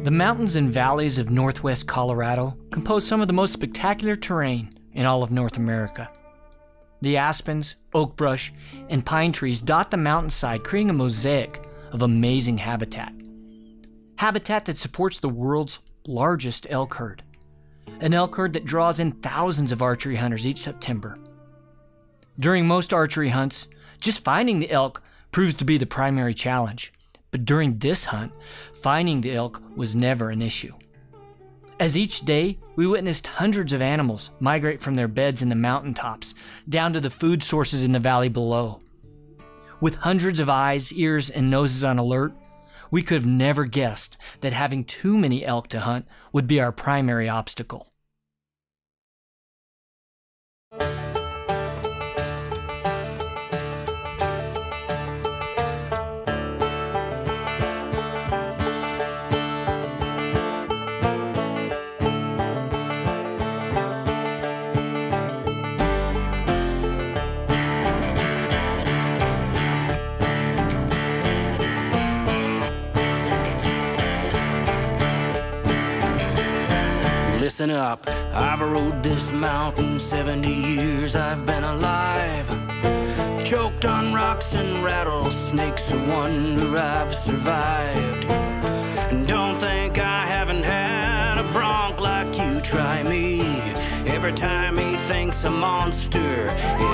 The mountains and valleys of northwest Colorado compose some of the most spectacular terrain in all of North America. The aspens, oak brush, and pine trees dot the mountainside, creating a mosaic of amazing habitat. Habitat that supports the world's largest elk herd. An elk herd that draws in thousands of archery hunters each September. During most archery hunts, just finding the elk proves to be the primary challenge. But during this hunt, finding the elk was never an issue. As each day, we witnessed hundreds of animals migrate from their beds in the mountaintops down to the food sources in the valley below. With hundreds of eyes, ears, and noses on alert, we could have never guessed that having too many elk to hunt would be our primary obstacle. Listen up, I've rode this mountain 70 years I've been alive. Choked on rocks and rattlesnakes, a wonder I've survived. And don't think I haven't had a bronc like you, try me. Every time he thinks a monster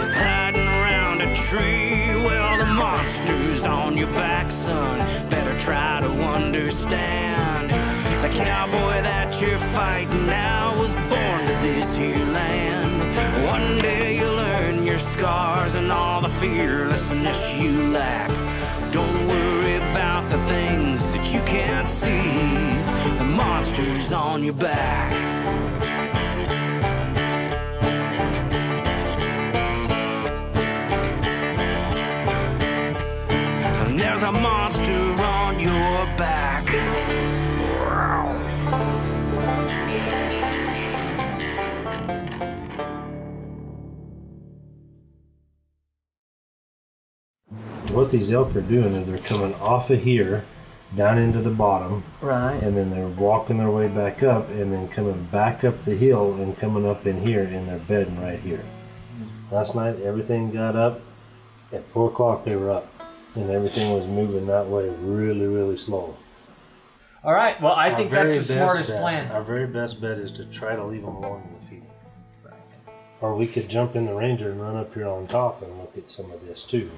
is hiding around a tree, well, the monster's on your back, son, better try to understand. The cowboy that you're fighting now was born to this here land. One day you'll learn your scars and all the fearlessness you lack. Don't worry about the things that you can't see. The monster's on your back. And there's a monster on your back. What these elk are doing is they're coming off of here down into the bottom, Right. and then they're walking their way back up and then coming back up the hill and coming up in here and they're bedding right here. Last night everything got up at 4 o'clock. They were up and everything was moving that way really slow. All right, well, I think that's the smartest bet, plan. Our very best bet is to try to leave them alone in the feeding. Right. Or we could jump in the Ranger and run up here on top and look at some of this too.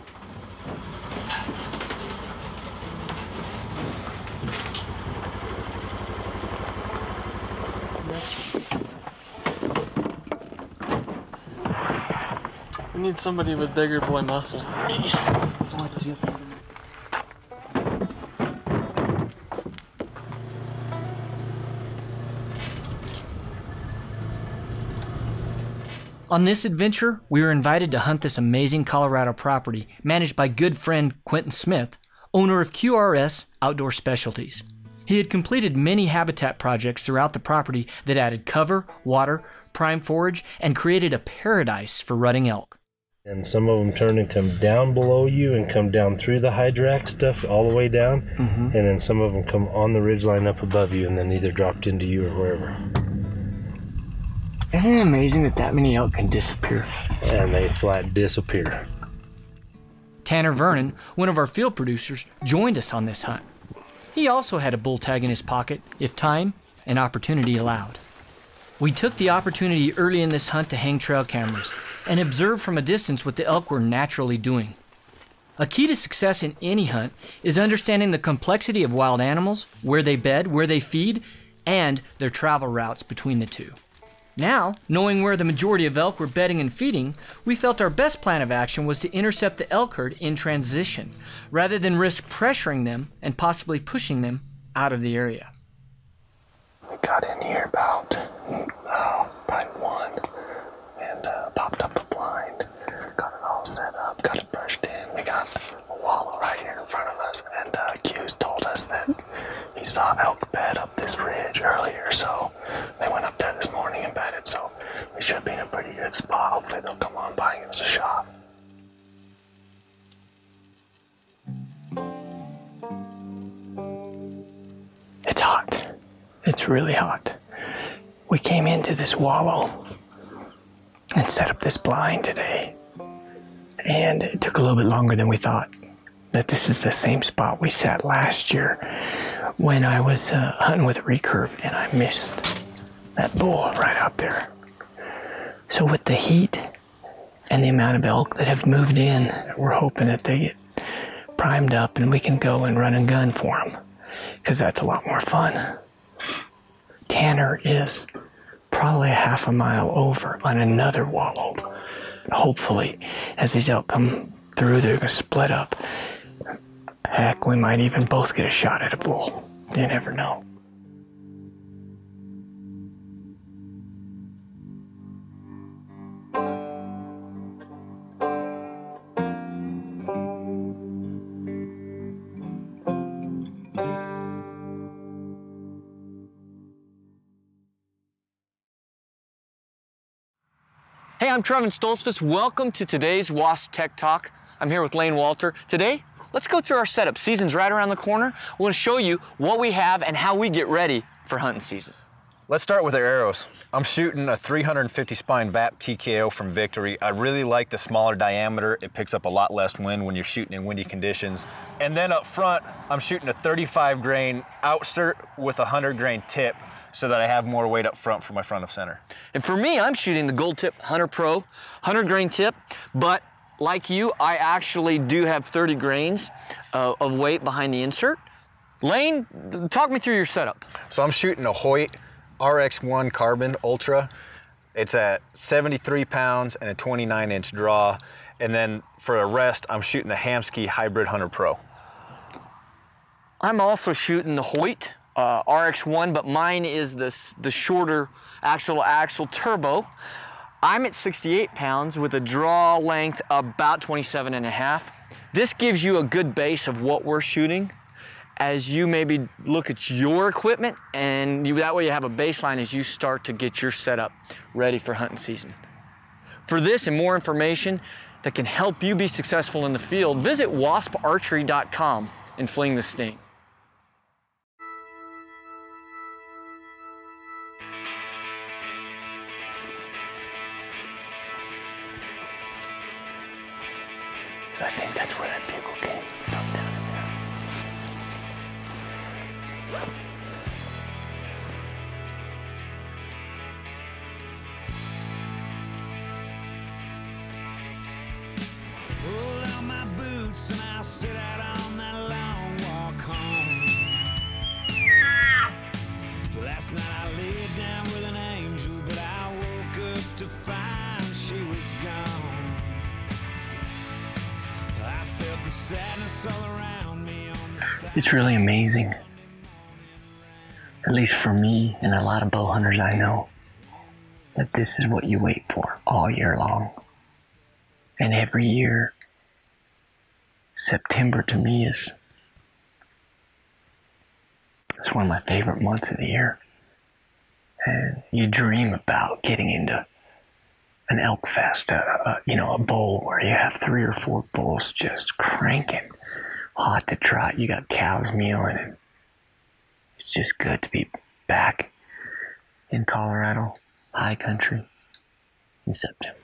We need somebody with bigger boy muscles than me. On this adventure, we were invited to hunt this amazing Colorado property managed by good friend Quentin Smith, owner of QRS Outdoor Specialties. He had completed many habitat projects throughout the property that added cover, water, prime forage, and created a paradise for rutting elk. And some of them turn and come down below you and come down through the hydrac stuff all the way down. And then some of them come on the ridgeline up above you and then either dropped into you or wherever. Isn't it amazing that that many elk can disappear? And they flat disappear. Tanner Vernon, one of our field producers, joined us on this hunt. He also had a bull tag in his pocket if time and opportunity allowed. We took the opportunity early in this hunt to hang trail cameras and observe from a distance what the elk were naturally doing. A key to success in any hunt is understanding the complexity of wild animals, where they bed, where they feed, and their travel routes between the two. Now, knowing where the majority of elk were bedding and feeding, we felt our best plan of action was to intercept the elk herd in transition, rather than risk pressuring them and possibly pushing them out of the area. We got in here about probably 1 and popped up a blind, got it all set up, got it brushed in. We got a wallow right here in front of us, and Q's told us that he saw elk bed up this ridge earlier, so they went up there this morning and bedded, so we should be in a pretty good spot. Hopefully they'll come on by and give us a shot. It's hot. It's really hot. We came into this wallow and set up this blind today. And it took a little bit longer than we thought. That this is the same spot we sat last year when I was hunting with a recurve and I missed that bull right out there. So with the heat and the amount of elk that have moved in, we're hoping that they get primed up and we can go and run and gun for them, because that's a lot more fun. Tanner is probably a half a mile over on another wallow. Hopefully, as these elk come through, they're going to split up. Heck, we might even both get a shot at a bull. You never know. Hey, I'm Trevin Stoltzfus. Welcome to today's Wasp Tech Talk. I'm here with Lane Walter. Today, let's go through our setup. Season's right around the corner. We're going to show you what we have and how we get ready for hunting season. Let's start with our arrows. I'm shooting a 350 spine VAP TKO from Victory. I really like the smaller diameter. It picks up a lot less wind when you're shooting in windy conditions. And then up front, I'm shooting a 35 grain outsert with a 100 grain tip, so that I have more weight up front for my front of center. And for me, I'm shooting the Gold Tip Hunter Pro 100 grain tip, but like you, I actually do have 30 grains of weight behind the insert. Lane, talk me through your setup. So I'm shooting a Hoyt RX1 Carbon Ultra. It's at 73 pounds and a 29-inch draw. And then for a rest, I'm shooting a Hamskea Hybrid Hunter Pro. I'm also shooting the Hoyt RX1, but mine is the shorter axle turbo. I'm at 68 pounds with a draw length about 27 and a half. This gives you a good base of what we're shooting as you maybe look at your equipment, and that way you have a baseline as you start to get your setup ready for hunting season. For this and more information that can help you be successful in the field, visit wasparchery.com and fling the sting. I think that's where that bugle came from, down in there. Pull out my boots and I'll sit out on that long walk home. Last night I laid down with an angel, but I woke up to find she was gone. It's really amazing, at least for me and a lot of bow hunters I know, that this is what you wait for all year long. And every year, September to me it's one of my favorite months of the year. And you dream about getting into an elk fest, a bowl where you have 3 or 4 bulls just cranking, hot to trot. You got cows mealing, and it's just good to be back in Colorado, high country, in September.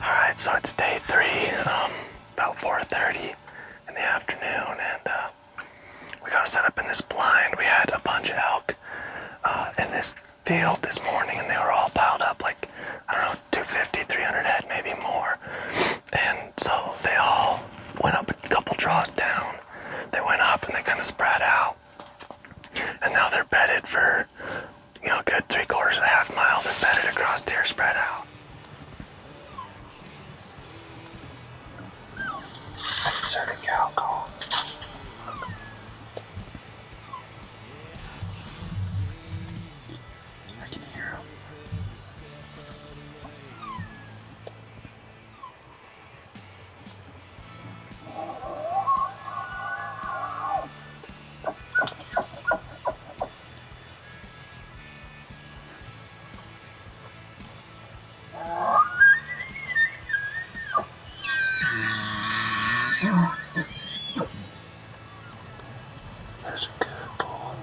Alright, so it's day 3, about 4:30 in the afternoon, and we got set up in this blind. We had a bunch of elk in this field this morning, and they were all piled up like, I don't know, 250, 300 head, maybe more. And so they all went up a couple draws down. They went up and they kind of spread out. And now they're bedded for, a good 3/4 of an Last deer spread out. Insert a cow call. I can hear him. There's a good bull.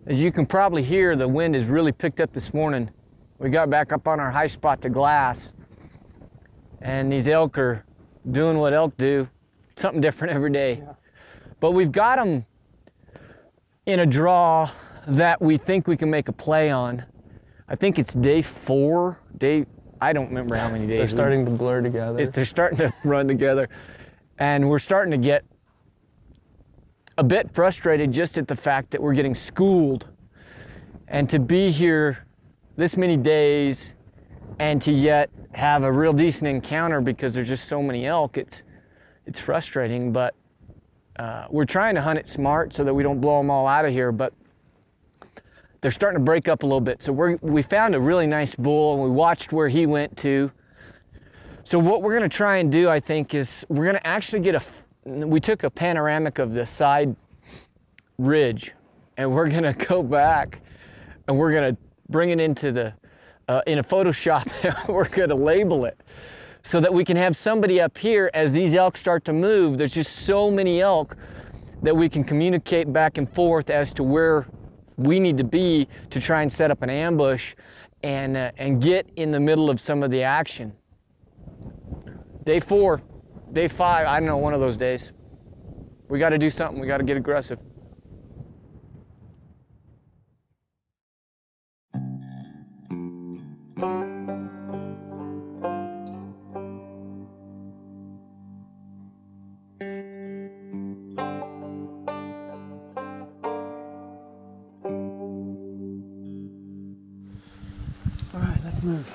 As you can probably hear, the wind has really picked up this morning. We got back up on our high spot to glass, and these elk are doing what elk do, something different every day. Yeah. But we've got them in a draw that we think we can make a play on. I think it's day 4, I don't remember how many days. They're starting to blur together. They're starting to run together, and we're starting to get a bit frustrated just at the fact that we're getting schooled, and to be here this many days and to yet have a real decent encounter because there's just so many elk, it's frustrating. But we're trying to hunt it smart so that we don't blow them all out of here, but they're starting to break up a little bit. So we found a really nice bull, and we watched where he went to. So what we're gonna try and do, I think, is we're gonna actually we took a panoramic of the side ridge, and we're gonna go back and we're gonna bring it into the in a Photoshop, and we're gonna label it so that we can have somebody up here as these elk start to move. There's just so many elk that we can communicate back and forth as to where we need to be to try and set up an ambush and get in the middle of some of the action. Day 4, day 5, I don't know, one of those days. We got to do something. We got to get aggressive. All right, let's move.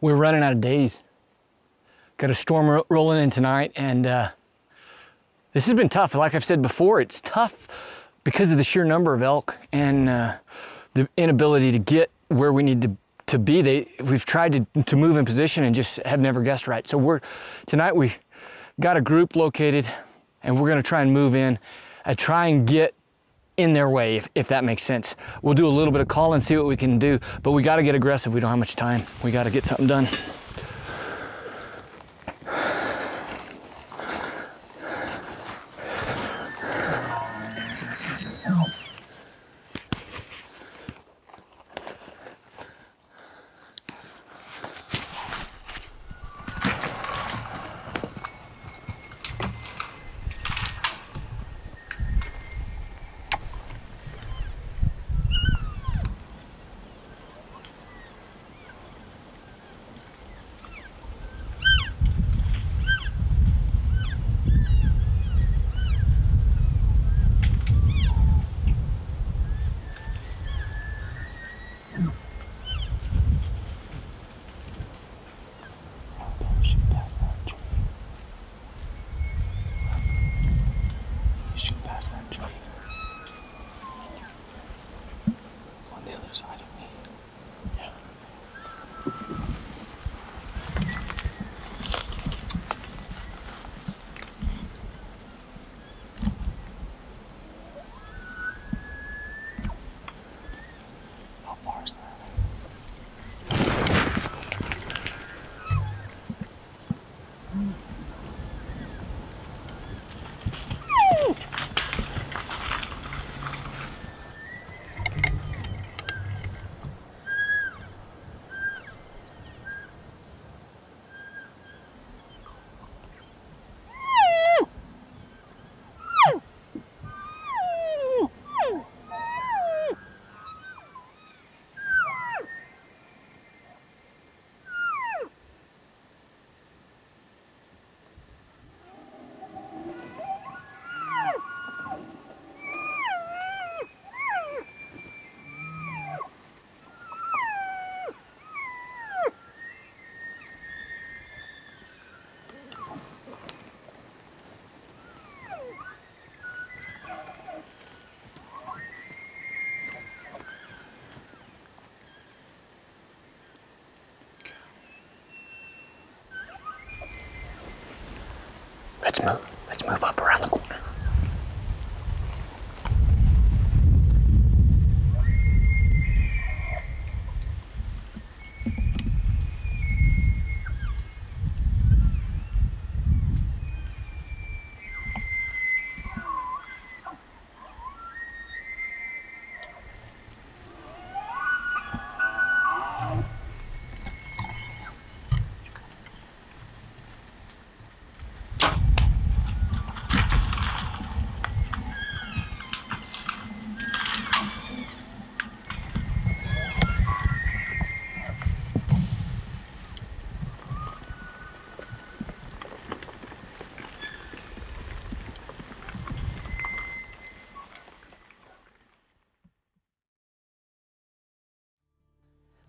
We're running out of days. Got a storm rolling in tonight, and this has been tough. Like I've said before, it's tough because of the sheer number of elk and the inability to get where we need to be. We've tried to move in position and just have never guessed right. So tonight we got a group located, and we're gonna try and move in and try and get in their way, if that makes sense. We'll do a little bit of call and see what we can do, but we got to get aggressive. We don't have much time. We got to get something done. Let's move. Let's move up around the corner.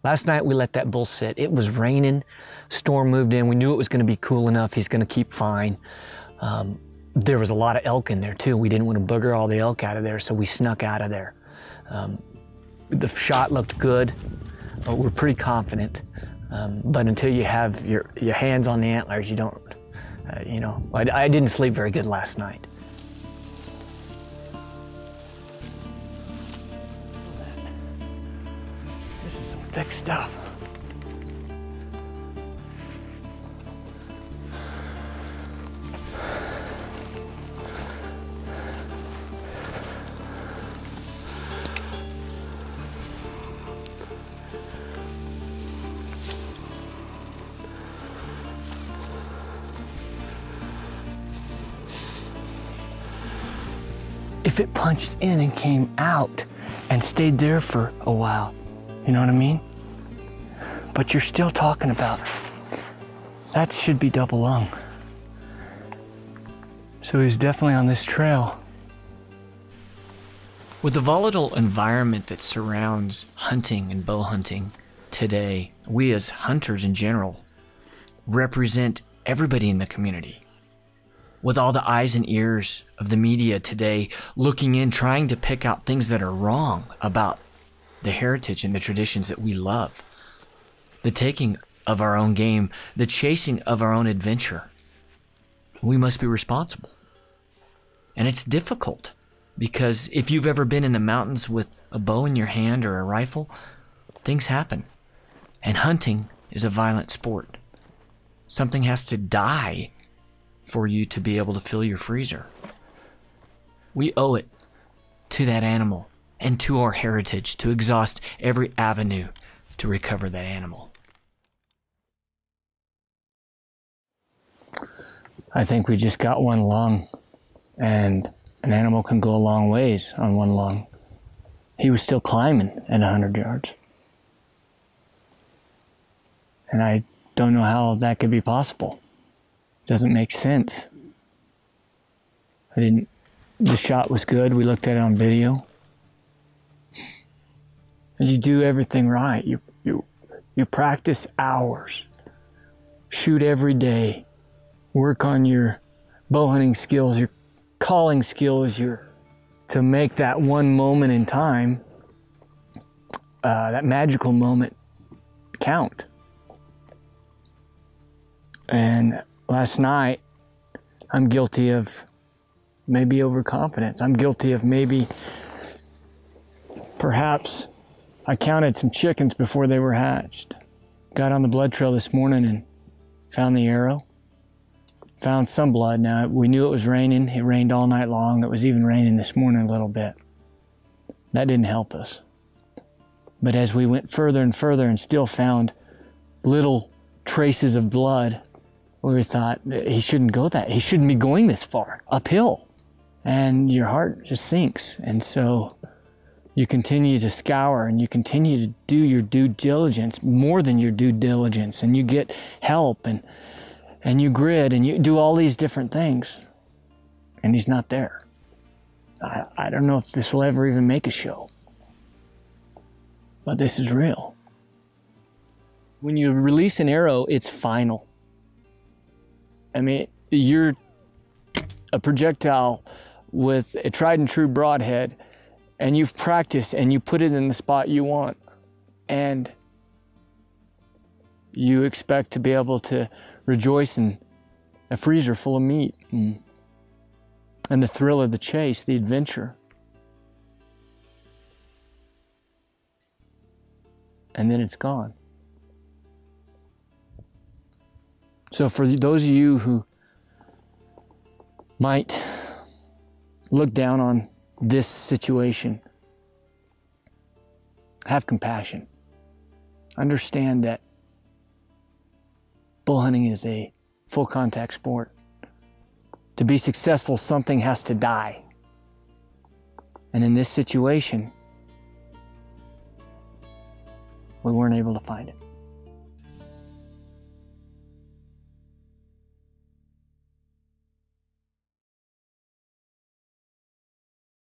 Last night we let that bull sit. It was raining, storm moved in. We knew it was gonna be cool enough. He's gonna keep fine. There was a lot of elk in there too. We didn't want to booger all the elk out of there, so we snuck out of there. The shot looked good. We're pretty confident. But until you have your hands on the antlers, you don't, you know, I didn't sleep very good last night. Thick stuff. If it punched in and came out and stayed there for a while, you know what I mean? But you're still talking about, that should be double lung. So he's definitely on this trail. With the volatile environment that surrounds hunting and bow hunting today, we as hunters in general represent everybody in the community. With all the eyes and ears of the media today looking in, trying to pick out things that are wrong about the heritage and the traditions that we love. The taking of our own game, the chasing of our own adventure. We must be responsible. And it's difficult because if you've ever been in the mountains with a bow in your hand or a rifle, things happen. And hunting is a violent sport. Something has to die for you to be able to fill your freezer. We owe it to that animal and to our heritage to exhaust every avenue to recover that animal. I think we just got one lung, and an animal can go a long ways on one lung. He was still climbing at 100 yards. And I don't know how that could be possible. It doesn't make sense. The shot was good. We looked at it on video. And you do everything right. You practice hours, shoot every day, work on your bow hunting skills, your calling skills, to make that one moment in time, that magical moment, count. And last night, I'm guilty of maybe overconfidence. I'm guilty of maybe, perhaps, I counted some chickens before they were hatched. Got on the blood trail this morning and found the arrow. Found some blood. Now, we knew it was raining. It rained all night long. It was even raining this morning a little bit. That didn't help us. But as we went further and further and still found little traces of blood, we thought, he shouldn't go that. He shouldn't be going this far, uphill. And your heart just sinks. And so you continue to scour and you continue to do your due diligence, more than your due diligence, and you get help and you grid and you do all these different things, and he's not there. I don't know if this will ever even make a show, but this is real. When you release an arrow, it's final. I mean, you're a projectile with a tried and true broadhead, and you've practiced and you put it in the spot you want, and you expect to be able to rejoice and a freezer full of meat and the thrill of the chase, the adventure. And then it's gone. So for those of you who might look down on this situation, have compassion. Understand that bull hunting is a full contact sport. To be successful, something has to die. And in this situation, we weren't able to find it.